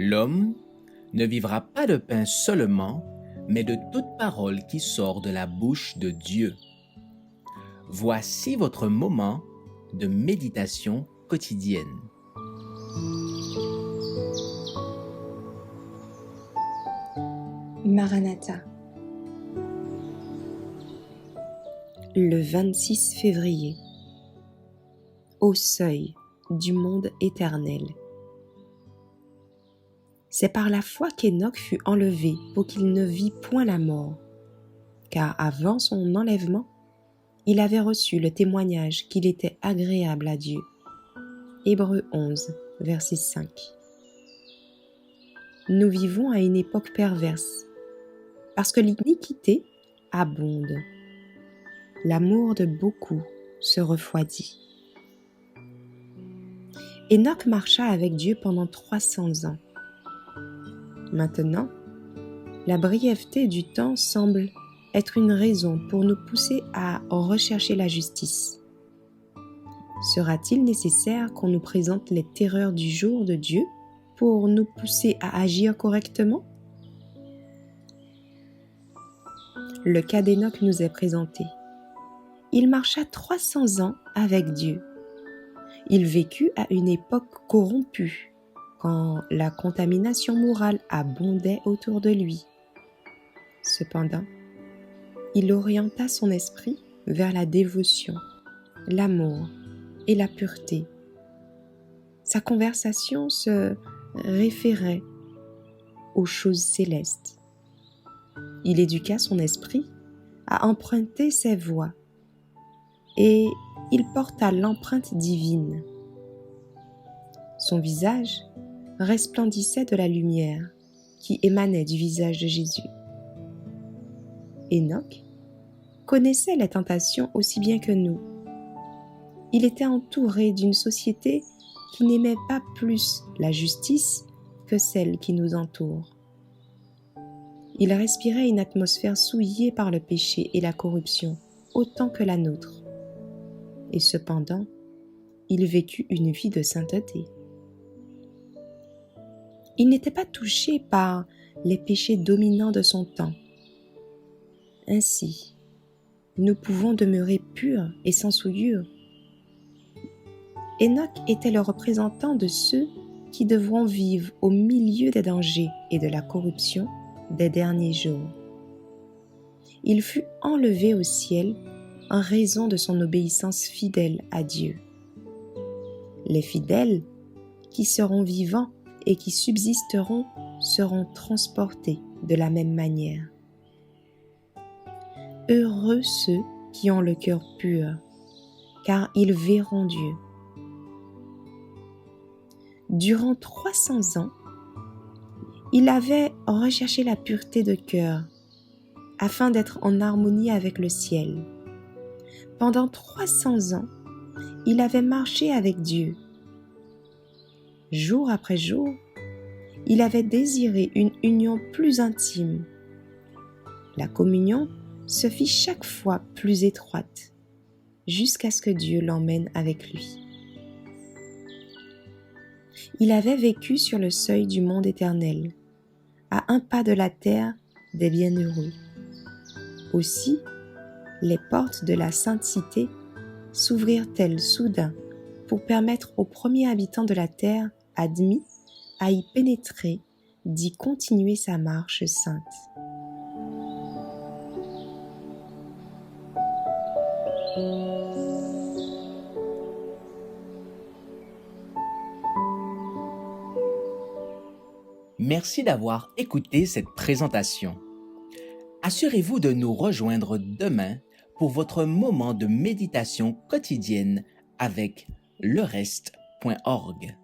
L'homme ne vivra pas de pain seulement, mais de toute parole qui sort de la bouche de Dieu. Voici votre moment de méditation quotidienne. Maranatha. Le 26 février. Au seuil du monde éternel. C'est par la foi qu'Enoch fut enlevé pour qu'il ne vît point la mort, car avant son enlèvement, il avait reçu le témoignage qu'il était agréable à Dieu. Hébreux 11, verset 5. Nous vivons à une époque perverse, parce que l'iniquité abonde. L'amour de beaucoup se refroidit. Enoch marcha avec Dieu pendant 300 ans. Maintenant, la brièveté du temps semble être une raison pour nous pousser à rechercher la justice. Sera-t-il nécessaire qu'on nous présente les terreurs du jour de Dieu pour nous pousser à agir correctement? Le cas d'Enoch nous est présenté. Il marcha 300 ans avec Dieu. Il vécut à une époque corrompue, quand la contamination morale abondait autour de lui. Cependant, il orienta son esprit vers la dévotion, l'amour et la pureté. Sa conversation se référait aux choses célestes. Il éduqua son esprit à emprunter ses voies et il porta l'empreinte divine. Son visage resplendissait de la lumière qui émanait du visage de Jésus. Enoch connaissait les tentations aussi bien que nous. Il était entouré d'une société qui n'aimait pas plus la justice que celle qui nous entoure. Il respirait une atmosphère souillée par le péché et la corruption, autant que la nôtre. Et cependant, il vécut une vie de sainteté. Il n'était pas touché par les péchés dominants de son temps. Ainsi, nous pouvons demeurer purs et sans souillure. Enoch était le représentant de ceux qui devront vivre au milieu des dangers et de la corruption des derniers jours. Il fut enlevé au ciel en raison de son obéissance fidèle à Dieu. Les fidèles qui seront vivants et qui subsisteront seront transportés de la même manière. Heureux ceux qui ont le cœur pur, car ils verront Dieu. Durant 300 ans, il avait recherché la pureté de cœur afin d'être en harmonie avec le ciel. Pendant 300 ans, il avait marché avec Dieu. Jour après jour, il avait désiré une union plus intime. La communion se fit chaque fois plus étroite, jusqu'à ce que Dieu l'emmène avec lui. Il avait vécu sur le seuil du monde éternel, à un pas de la terre des bienheureux. Aussi, les portes de la sainte cité s'ouvrirent-elles soudain pour permettre aux premiers habitants de la terre admis à y pénétrer d'y continuer sa marche sainte. Merci d'avoir écouté cette présentation. Assurez-vous de nous rejoindre demain pour votre moment de méditation quotidienne avec lereste.org.